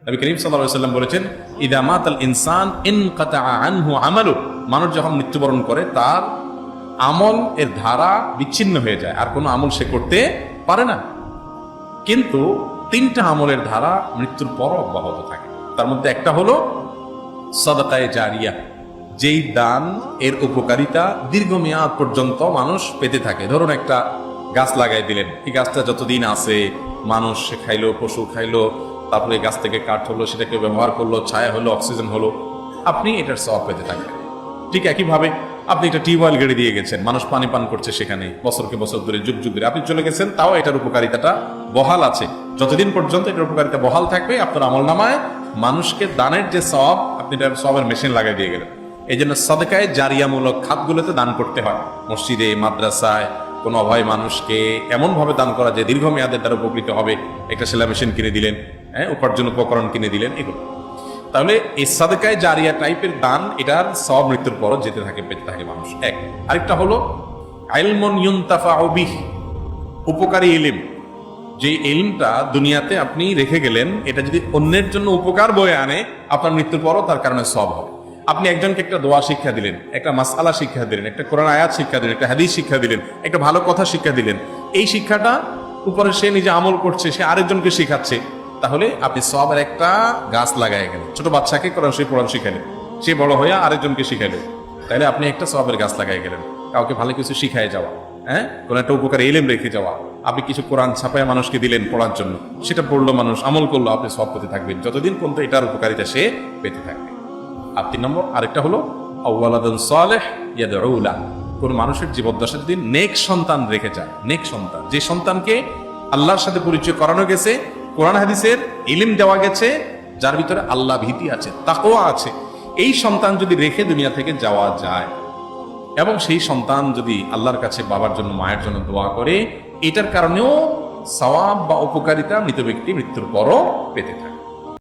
নবী করিম সাল্লাল্লাহু আলাইহি ওয়াসাল্লাম বলেছেন, ইদা মাতাল ইনসান ইনকাতাআ আনহু আমালু, মানুষ যখন মৃত্যুবরণ করে তার আমল এর ধারা বিচ্ছিন্ন হয়ে যায়, আর কোনো আমল সে করতে পারে না। কিন্তু তিনটা আমলের ধারা মৃত্যুর পর অব্যাহত থাকে। তার মধ্যে একটা হলো সাদাকায়ে জারিয়া, যেই দান এর উপকারিতা দীর্ঘমেয়াদ পর্যন্ত মানুষ পেতে থাকে। ধরুন একটা গাছ লাগাই দিলেন, এই গাছটা যতদিন আছে মানুষ সে খাইলো, পশু খাইলো, তারপরে গাছ থেকে কাঠ হলো, সেটাকে ব্যবহার করলো, ছায়া হলো, অক্সিজেন হলো, আপনি এটার সওয়াব পেতে থাকবেন। ঠিক একইভাবে আপনি একটা টিউবওয়েল গেড়ে দিয়ে গেছেন, মানুষ পানি পান করছে সেখানে বছরকে বছর ধরে, যুগ যুগ ধরে, আপনি চলে গেছেন, তাও এটার উপকারিতাটা বহাল আছে। যতদিন পর্যন্ত এটার উপকারিতা বহাল থাকবে, আপনার আমলনামায় মানুষকে দানের যে সওয়াব, আপনি এটা সওয়াবের মেশিন লাগাই দিয়ে গেলেন। এই জন্য সাদকায়ে জারিয়ামূলক খাতগুলোতে দান করতে হয়। মসজিদে, মাদ্রাসায় কোনো অভয় মানুষকে এমনভাবে দান করা যে দীর্ঘমেয়াদে তারা উপকৃত হবে। একটা সেলাই মেশিন কিনে দিলেন, উপার্জন উপকরণ কিনে দিলেন, এগুলো। তাহলে এই সাদকায়ে জারিয়া টাইপের দান, এটার সওয়াব মৃত্যুর পরও যেতে থাকে, পেতে থাকে মানুষ। এক। আরেকটা হলো ইলমুন ইউনতাফাউ বিহি, উপকারী ইলম, যে ইলমটা দুনিয়াতে আপনি রেখে গেলেন, এটা যদি অন্যের জন্য উপকার বয়ে আনে, আপনার মৃত্যুর পরও তার কারণে সওয়াব হবে। আপনি একজনকে একটা দোয়া শিক্ষা দিলেন, একটা মাসআলা শিক্ষা দিলেন, একটা কোরআন আয়াত শিক্ষা দিলেন, একটা হাদিস শিক্ষা দিলেন, একটা ভালো কথা শিক্ষা দিলেন, এই শিক্ষাটা উপরে সে নিজে আমল করছে, সে আরেকজনকে শিখাচ্ছে, তাহলে আপনি সওয়াবের একটা গাছ লাগায় গেলেন। ছোট বাচ্চাকে কোরআন শিখাইলেন, সে বড় হইয়া আরেকজনকে শিখাইলেন, তাহলে আপনি একটা সওয়াবের গাছ লাগাই গেলেন। কাউকে ভালো কিছু শিখায় যাওয়া, কোন একটা উপকারী ইলম রেখে যাওয়া, আপনি কিছু কোরআন ছাপায় মানুষকে দিলেন পড়ার জন্য, সেটা পড়লো মানুষ, আমল করলো, আপনি সওয়াব পেতে থাকবেন যতদিন পর্যন্ত এটার উপকারিতা সে পেতে থাকবে। আর 3 নম্বর আরেকটা হলো আওয়ালাদুন সালেহ ইয়াদউ লা, কোন মানুষের জীবদ্দশায় যদি নেক সন্তান রেখে যায়, নেক সন্তান, যে সন্তানকে আল্লাহর সাথে পরিচয় করানো গেছে, কোরআন হাদিসের ইলম দেওয়া গেছে, যার ভিতরে আল্লাহ ভীতি আছে, তাকওয়া আছে, এই সন্তান যদি রেখে দুনিয়া থেকে যাওয়া যায়, এবং সেই সন্তান যদি আল্লাহর কাছে বাবার জন্য, মায়ের জন্য দোয়া করে, এটার কারণেও সওয়াব বা উপকারিতা মৃত ব্যক্তি মৃত্যুর পরও পেতে থাকে।